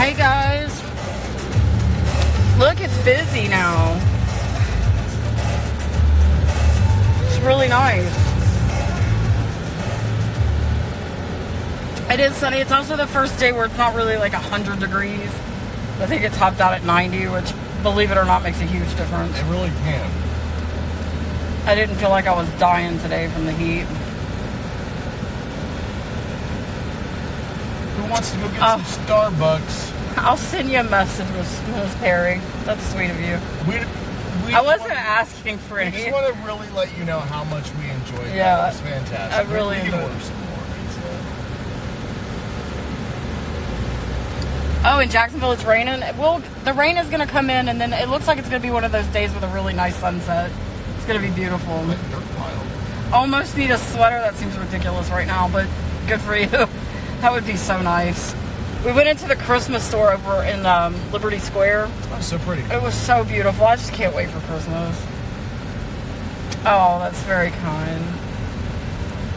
Hey guys, look, it's busy now. It's really nice. It is sunny. It's also the first day where it's not really like 100 degrees. I think it topped out at 90, which, believe it or not, makes a huge difference. It really can. I didn't feel like I was dying today from the heat. Who wants to go get some Starbucks? I'll send you a message, Miss Perry. That's sweet of you. I wasn't asking for any. I just want to really let you know how much we enjoyed that. Yeah, It was fantastic. I really we can enjoyed order it. some more. Oh, in Jacksonville, it's raining. Well, the rain is going to come in, and then it looks like it's going to be one of those days with a really nice sunset. It's going to be beautiful. Like dirt pile. Almost need a sweater. That seems ridiculous right now, but good for you. That would be so nice. We went into the Christmas store over in Liberty Square. Oh, so pretty. It was so beautiful. I just can't wait for Christmas. Oh, that's very kind.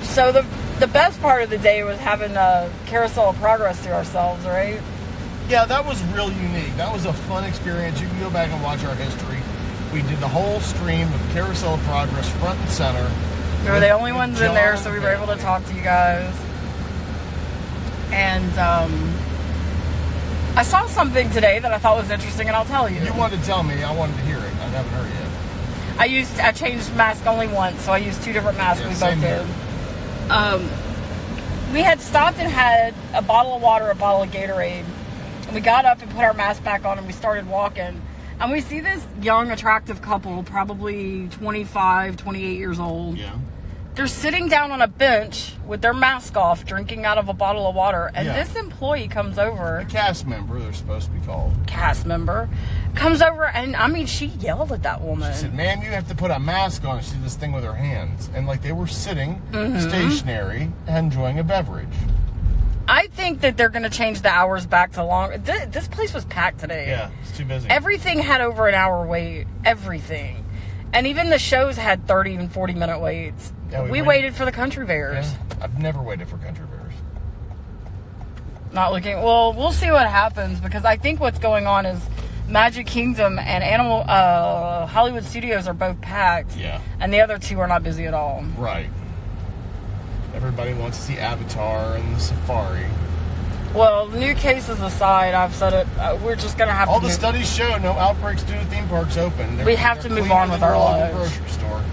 So the best part of the day was having a Carousel of Progress to ourselves, right? Yeah, that was real unique. That was a fun experience. You can go back and watch our history. We did the whole stream of Carousel of Progress, front and center. We were the only ones in there, so we were able to talk to you guys. And I saw something today that I thought was interesting, and I'll tell you. You wanted to tell me. I wanted to hear it. I haven't heard it yet. I changed mask only once, so I used 2 different masks. Yeah, we same both did. We had stopped and had a bottle of water, a bottle of Gatorade. And we got up and put our mask back on, and we started walking. And we see this young, attractive couple, probably 25, 28 years old. Yeah. They're sitting down on a bench with their mask off, drinking out of a bottle of water. And Yeah. this employee comes over. A cast member, they're supposed to be called. Cast member. Comes over, and I mean, she yelled at that woman. She said, ma'am, you have to put a mask on. She did this thing with her hands. And like they were sitting stationary enjoying a beverage. I think that they're going to change the hours back to long. This place was packed today. Yeah, it's too busy. Everything had over an hour wait. Everything. And even the shows had 30 and 40-minute waits. Yeah, we waited for the Country Bears. Yeah, I've never waited for Country Bears. Not looking. Well, we'll see what happens, because I think what's going on is Magic Kingdom and Hollywood Studios are both packed. Yeah. And the other 2 are not busy at all. Right. Everybody wants to see Avatar and the Safari. Well, new cases aside, I've said it. We're just going to have All to the studies show no outbreaks due to theme parks open. We have to move on with our lives. Grocery store.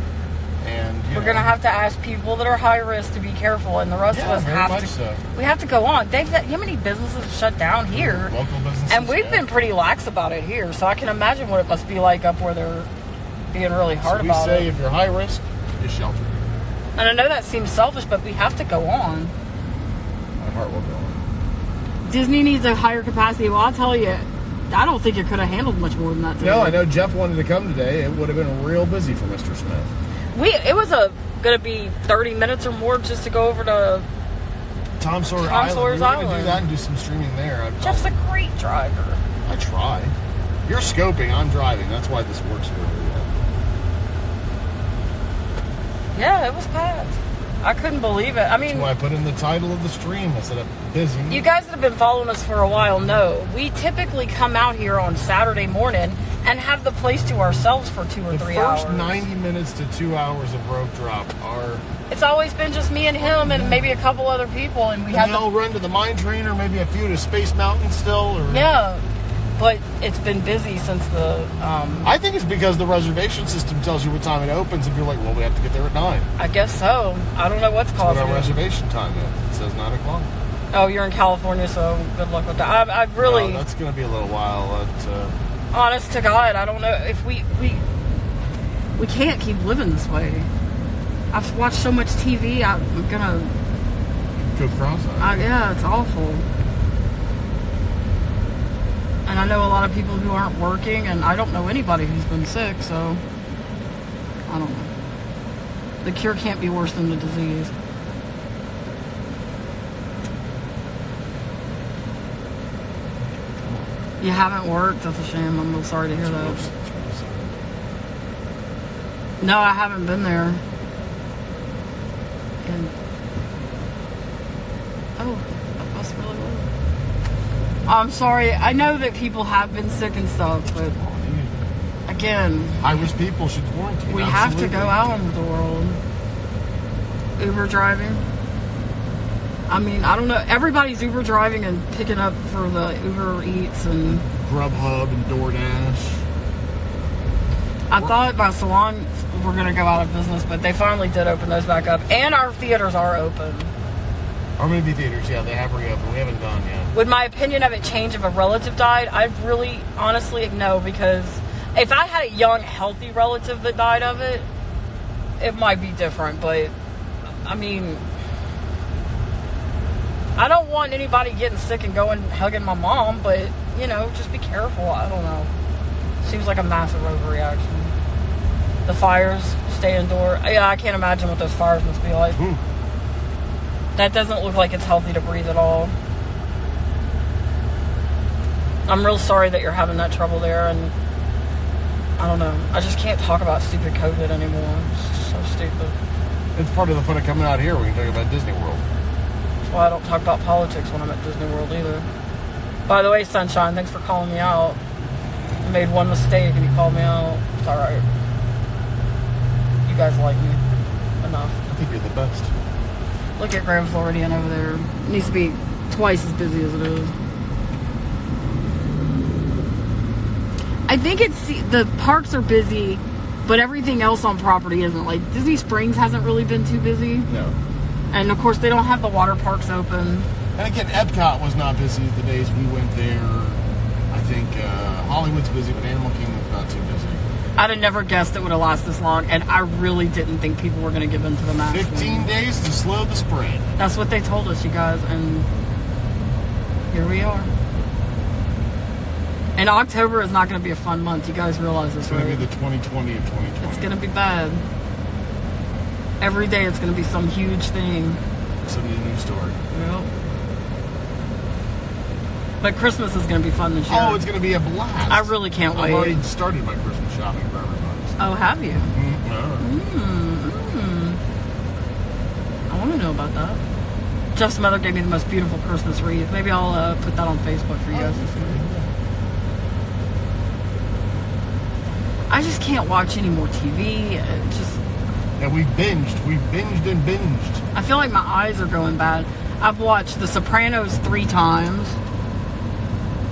And We're going to have to ask people that are high risk to be careful, and the rest of us have to. So. We have to go on. How many businesses shut down here? Local businesses. And we've been pretty lax about it here, so I can imagine what it must be like up where they're being really hard about it. We say if you're high risk, just shelter. And I know that seems selfish, but we have to go on. My heart will go on. Disney needs a higher capacity. Well, I'll tell you, I don't think it could have handled much more than that today. No, I know Jeff wanted to come today. It would have been real busy for Mr. Smith. It was going to be 30 minutes or more just to go over to Tom Sawyer's Sawyer's Island. We were going to do Island. that and do some streaming there. Jeff's a great driver. I try. You're scoping. I'm driving. That's why this works really well. Yeah, it was packed. I couldn't believe it. I mean, That's why I put in the title of the stream instead of busy. you guys that have been following us for a while know we typically come out here on Saturday morning and have the place to ourselves for 2 or 3 hours. The first 90 minutes to 2 hours of rope drop are... It's always been just me and him and maybe a couple other people, and we And have they'll run to the mine train or maybe a few to Space Mountain still. Or... Yeah, but it's been busy since the... I think it's because the reservation system tells you what time it opens, and you're like, well, we have to get there at 9. I guess so. I don't know what's That's causing what our it. reservation time is. It says 9 o'clock. Oh, you're in California, so good luck with that. I've really... No, that's going to be a little while. Honest to God, I don't know if we can't keep living this way. I've watched so much TV, I'm gonna... Go cross-eyed. Yeah, it's awful. And I know a lot of people who aren't working, and I don't know anybody who's been sick, so... I don't know. The cure can't be worse than the disease. You haven't worked? That's a shame. I'm real sorry to hear that. No, I haven't been there. And oh, that was really low. I'm sorry. I know that people have been sick and stuff, but again, high-risk people should quarantine. We have to go out into the world. Uber driving. I mean, I don't know. Everybody's Uber driving and picking up for the Uber Eats and Grubhub and DoorDash. I thought my salons were going to go out of business, but they finally did open those back up. And our theaters are open. Our movie theaters, yeah, they have reopened. We haven't gone yet. Would my opinion of it change if a relative died? I'd really, honestly, no, because if I had a young, healthy relative that died of it, it might be different. But, I mean, I don't want anybody getting sick and going hugging my mom, but, you know, just be careful. I don't know. Seems like a massive overreaction. The fires, stay indoor. Yeah, I can't imagine what those fires must be like. That doesn't look like it's healthy to breathe at all. I'm real sorry that you're having that trouble there, and I don't know. I just can't talk about stupid COVID anymore. It's just so stupid. It's part of the fun of coming out here. We can talk about Disney World. That's why I don't talk about politics when I'm at Disney World either. By the way, Sunshine, thanks for calling me out. I made one mistake and you called me out. It's alright. You guys like me enough. I think you're the best. Look at Grand Floridian over there. It needs to be twice as busy as it is. I think the parks are busy, but everything else on property isn't. Like Disney Springs hasn't really been too busy. No. And of course they don't have the water parks open. And again, Epcot was not busy the days we went there. I think Hollywood's busy, but Animal Kingdom's not too busy. I'd have never guessed it would have lasted this long, and I really didn't think people were going to give in to the mask. 15 days to slow the spread. That's what they told us, you guys, and here we are. And October is not going to be a fun month. You guys realize this, right? It's going to be the 2020 of 2020. It's going to be bad. Every day it's going to be some huge thing. Some new story. Yep. But Christmas is going to be fun this year. Oh, it's going to be a blast. I really can't wait. I've already started my Christmas shopping for everybody. Oh, have you? I want to know about that. Jeff's mother gave me the most beautiful Christmas wreath. Maybe I'll put that on Facebook for you guys to see. I just can't watch any more TV. Yeah, we binged and binged. I feel like my eyes are going bad. I've watched The Sopranos 3 times.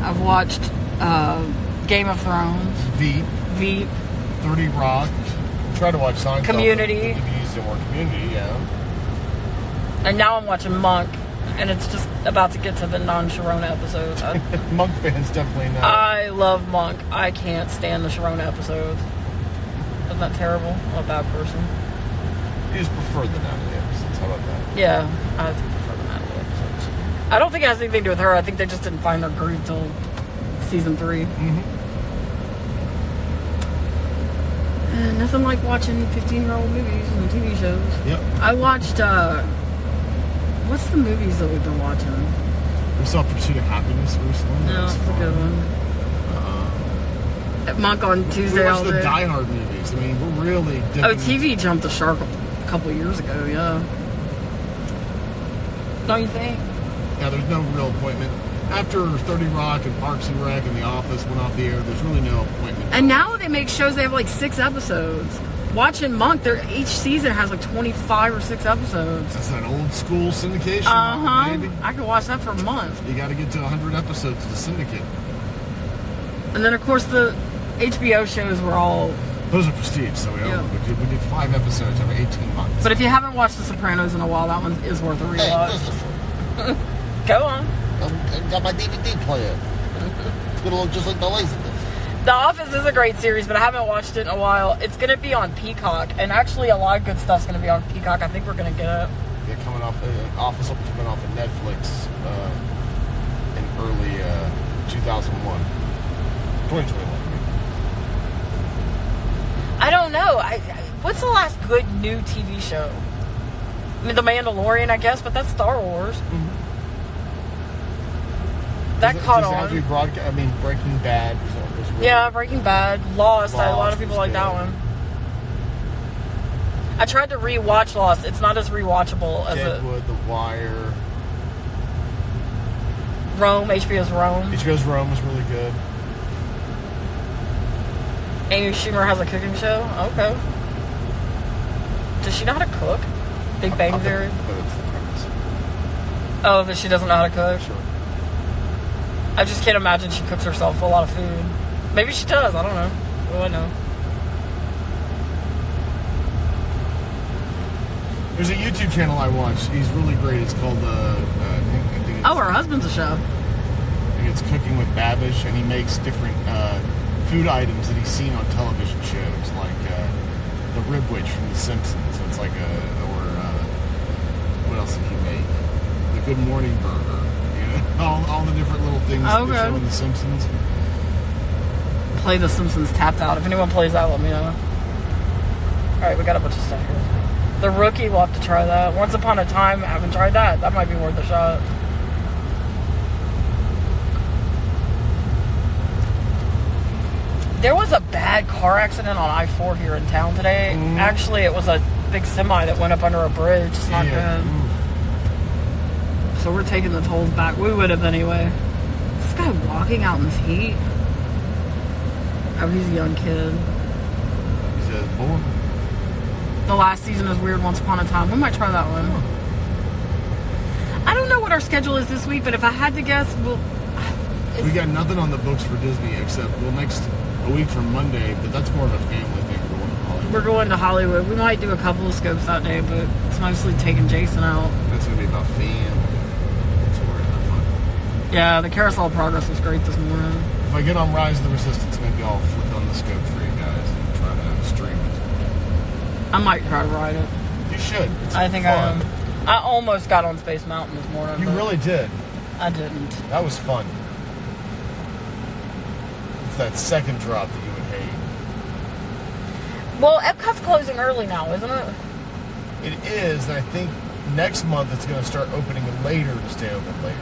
I've watched Game of Thrones. Veep. 30 Rock. Try to watch Seinfeld. Community. You use more Community, yeah. And now I'm watching Monk, and it's just about to get to the non-Sharona episodes. Monk fans definitely know. I love Monk. I can't stand the Sharona episodes. Isn't that terrible? I'm a bad person. You just prefer the Natalie episodes. How about that? Yeah, I do prefer the Natalie episodes. I don't think it has anything to do with her. I think they just didn't find their groove till season 3. Nothing like watching 15-year-old movies and TV shows. Yep. I watched, what's the movies that we've been watching? We saw Pursuit of Happiness recently. No, it's a good one. Monk on Tuesday all We watched day. the Die Hard movies. I mean, we're really dipping. Oh, TV jumped the shark a couple of years ago, yeah. Don't you think? Yeah, there's no real appointment. After 30 Rock and Parks and Rec and The Office went off the air, there's really no appointment. And now they make shows, they have like 6 episodes. Watching Monk, each season has like 25 or 6 episodes. That's that old school syndication model, baby. I could watch that for a month. You got to get to 100 episodes to syndicate. And then, of course, the HBO shows were all... Those are prestige, so we did 5 episodes over 18 months. But if you haven't watched The Sopranos in a while, that one is worth a rewatch. Go on. I got my DVD player. It's going to look just like the Laserdisc. The Office is a great series, but I haven't watched it in a while. It's going to be on Peacock, and actually a lot of good stuff's going to be on Peacock. I think we're going to get it. Yeah, coming off, Office will be coming off of Netflix in early 2001. 2021. I don't know. What's the last good new TV show? I mean, The Mandalorian, I guess, but that's Star Wars. That caught on. Breaking Bad was really... Yeah, Breaking Bad. Lost. A lot of people like that one. I tried to rewatch Lost. It's not as rewatchable as Deadwood, The Wire. Rome, HBO's Rome. HBO's Rome was really good. Amy Schumer has a cooking show? Okay. Does she know how to cook? Big Bang Theory? Oh, that she doesn't know how to cook? Sure. I just can't imagine she cooks herself a lot of food. Maybe she does. I don't know. What do I know? There's a YouTube channel I watch. He's really great. It's called, I think it's, Oh, her husband's a chef. I think it's Cooking with Babish, and he makes different food items that he's seen on television shows, like the rib witch from The Simpsons. It's like what else did he make? The Good Morning Burger. You know, all the different little things that they show in The Simpsons. Play The Simpsons Tapped Out. If anyone plays that, let me know. Alright, we got a bunch of stuff here. The Rookie, we'll have to try that. Once Upon a Time, I haven't tried that. That might be worth a shot. There was a bad car accident on I-4 here in town today. Mm. Actually, it was a big semi that went up under a bridge. It's not good. So we're taking the tolls back. We would have anyway. Is this guy walking out in this heat? Oh, he's a young kid. He's born. The last season is weird. Once Upon a Time. We might try that one. I don't know what our schedule is this week, but if I had to guess, We got nothing on the books for Disney except, a week from Monday, but that's more of a family thing. we're going to Hollywood. We might do a couple of scopes that day, but it's mostly taking Jason out. That's going to be about family. That's what we're going to have fun. Yeah, the Carousel of Progress was great this morning. If I get on Rise of the Resistance, maybe I'll flick on the scope for you guys and try to stream it. I might try to ride it. You should. It's I think fun. I almost got on Space Mountain this morning. You but really did. I didn't. That was fun. It's that second drop that you would hate. Well, Epcot's closing early now, isn't it? It is, and I think next month it's going to start opening later to stay open later.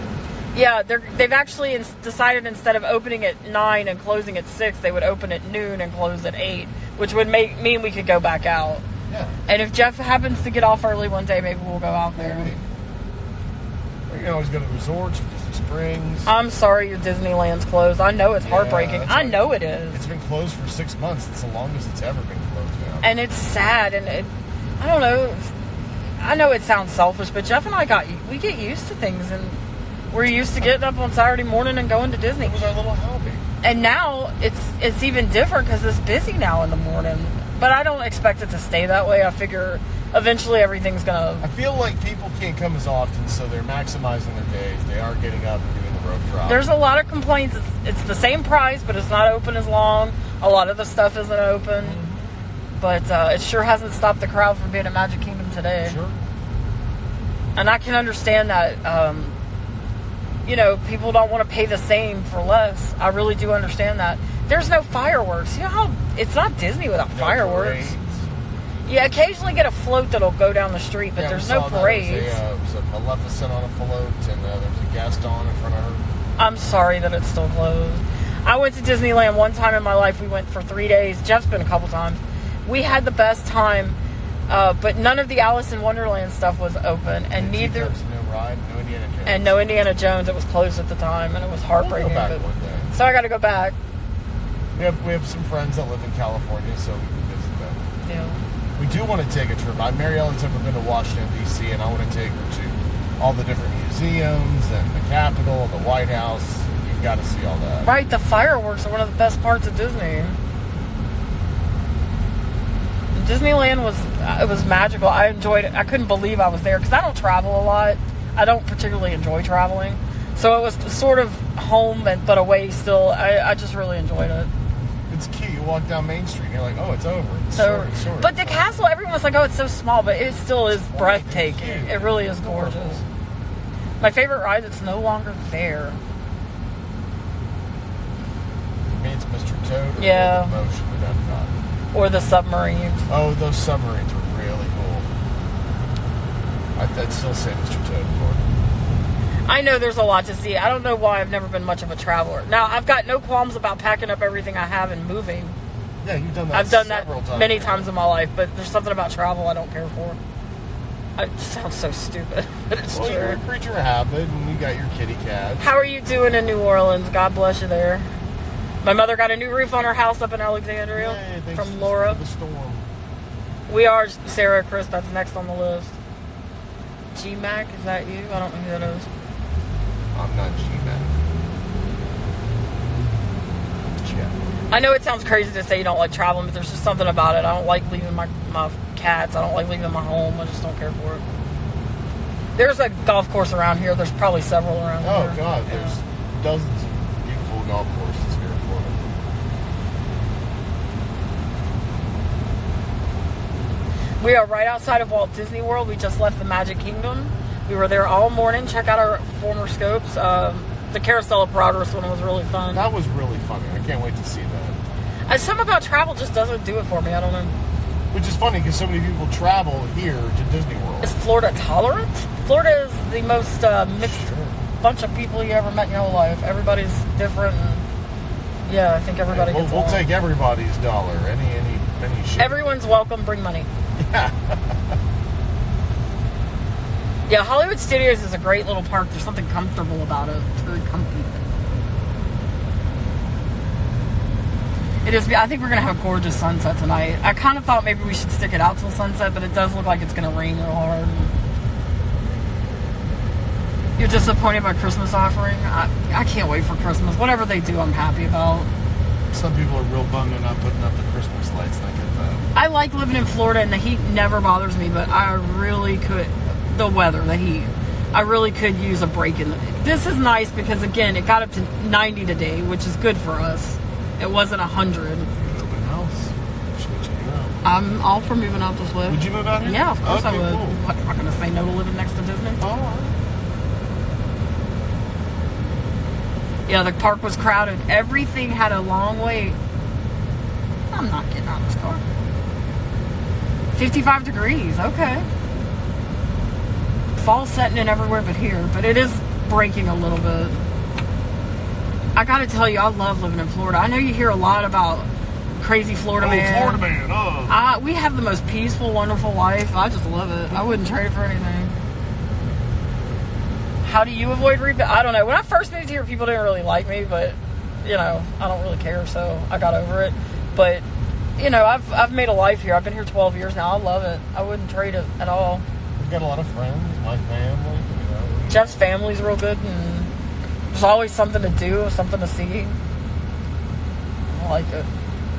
Yeah, they've actually decided instead of opening at 9 and closing at 6, they would open at noon and close at 8, which would mean we could go back out. Yeah. And if Jeff happens to get off early one day, maybe we'll go out there. Maybe. Or you can always go to resorts, Disney Springs. I'm sorry your Disneyland's closed. I know it's heartbreaking. I know it is. It's been closed for 6 months. It's the longest it's ever been closed now. And it's sad, and I don't know. I know it sounds selfish, but Jeff and I we get used to things, and we're used to getting up on Saturday morning and going to Disney. It was our little hobby. And now it's even different because it's busy now in the morning. But I don't expect it to stay that way. I figure eventually everything's gonna. I feel like people can't come as often, so they're maximizing their days. They are getting up and doing the rope drop. There's a lot of complaints. It's the same price, but it's not open as long. A lot of the stuff isn't open. But it sure hasn't stopped the crowd from being at Magic Kingdom today. Sure. And I can understand that, people don't want to pay the same for less. I really do understand that. There's no fireworks. You know how it's not Disney without fireworks. Parades. You occasionally get a float that'll go down the street, but there's no parades. There was a Maleficent on a float, and there was a Gaston in front of her. I'm sorry that it's still closed. I went to Disneyland one time in my life. We went for 3 days. Jeff's been a couple times. We had the best time, but none of the Alice in Wonderland stuff was open, and neither. No ride, no Indiana Jones. And no Indiana Jones. It was closed at the time, and it was heartbreaking. We'll go back one day. So I got to go back. We have some friends that live in California, so we can visit them. Yeah. We do want to take a trip. Mary Ellen's never been to Washington, D.C., and I want to take her to all the different museums and the Capitol and the White House. You've got to see all that. Right, the fireworks are one of the best parts of Disney. Disneyland was magical. I enjoyed it. I couldn't believe I was there because I don't travel a lot. I don't particularly enjoy traveling. So it was sort of home, but away still. I just really enjoyed it. It's cute. You walk down Main Street and you're like, oh, it's over. It's So, short. but the castle, everyone was like, oh, it's so small, but it still is breathtaking. It really is gorgeous. My favorite ride that's no longer there. It means Mr. Toad or Yeah. the Motion at Epcot. Or the submarine. Oh, those submarines were really cool. I'd still say Mr. Toad more. I know there's a lot to see. I don't know why I've never been much of a traveler. Now, I've got no qualms about packing up everything I have and moving. Yeah, you've done that. I've done that several times. many times in my life, but there's something about travel I don't care for. It sounds so stupid, but it's Well, you're a true. creature of habit, and you got your kitty cats. How are you doing in New Orleans? God bless you there. My mother got a new roof on her house up in Alexandria Yay, thanks from Laura. for the storm. We are Sarah, Chris. That's next on the list. G-Mac, is that you? I don't know who that is. I'm not G-Man. Jeff. I know it sounds crazy to say you don't like traveling, but there's just something about it. I don't like leaving my cats. I don't like leaving my home. I just don't care for it. There's a golf course around here. There's probably several around here. Oh, God. There's dozens of beautiful golf courses here in Florida. We are right outside of Walt Disney World. We just left the Magic Kingdom. We were there all morning. Check out our former scopes. The Carousel of Progress one was really fun. That was really funny. I can't wait to see that. Something about travel just doesn't do it for me. I don't know. Which is funny because so many people travel here to Disney World. Is Florida tolerant? Florida is the most mixed Sure. bunch of people you ever met in your whole life. Everybody's different. And yeah, I think everybody gets We'll along. take everybody's dollar. Any shit. Everyone's welcome. Bring money. Yeah. Yeah, Hollywood Studios is a great little park. There's something comfortable about it. It's very comfy. It is. I think we're gonna have a gorgeous sunset tonight. I kind of thought maybe we should stick it out till sunset, but it does look like it's gonna rain real hard. You're disappointed by Christmas offering? I can't wait for Christmas. Whatever they do, I'm happy about. Some people are real bummed they're not putting up the Christmas lights, and I get that. I like living in Florida, and the heat never bothers me, but I really could. The weather, the heat. I really could use a break in this is nice because, again, it got up to 90 today, which is good for us. It wasn't 100. Open house. Should we check it out? I'm all for moving out this way. Would you move out here? Yeah, of course I Okay, would. cool. What, I'm not going to say no to living next to Disney. Oh, all right. Yeah, the park was crowded. Everything had a long wait. I'm not getting out of this car. 55 degrees. Okay. Fall's setting in everywhere but here, but it is breaking a little bit. I gotta tell you, I love living in Florida. I know you hear a lot about crazy Florida man. Florida man. Oh. We have the most peaceful, wonderful life. I just love it. I wouldn't trade it for anything. How do you avoid I don't know. When I first moved here, people didn't really like me, but you know, I don't really care, so I got over it. But you know, I've made a life here. I've been here 12 years now. I love it. I wouldn't trade it at all. We've got a lot of friends. My family. You know. Jeff's family's real good, and there's always something to do, something to see. I like it.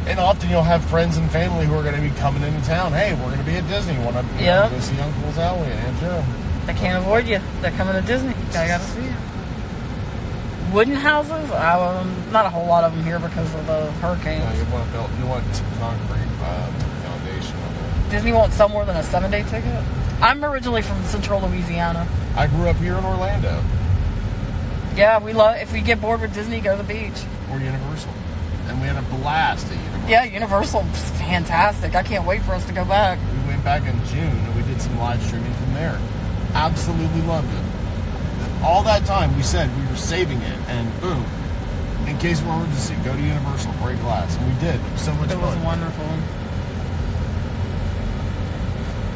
And often you'll have friends and family who are going to be coming into town. Hey, we're going to be at Disney. Want to go see Uncle's Alley and Aunt Joe. They can't avoid you. They're coming to Disney. I gotta see you. Wooden houses? Not a whole lot of them here because of the hurricanes. You want some concrete foundation on it. Disney won't sell more than a 7-day ticket. I'm originally from Central Louisiana. I grew up here in Orlando. Yeah, we love. If we get bored with Disney, go to the beach. Or Universal. And we had a blast at Universal. Yeah, Universal's fantastic. I can't wait for us to go back. We went back in June and we did some live streaming from there. Absolutely loved it. All that time we said we were saving it, and boom, in case of emergency, go to Universal, break glass. And we did. It was so much fun. It was wonderful.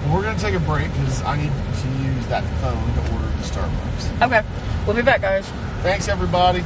Well, we're going to take a break because I need to use that phone to order the Starbucks. Okay, we'll be back, guys. Thanks, everybody.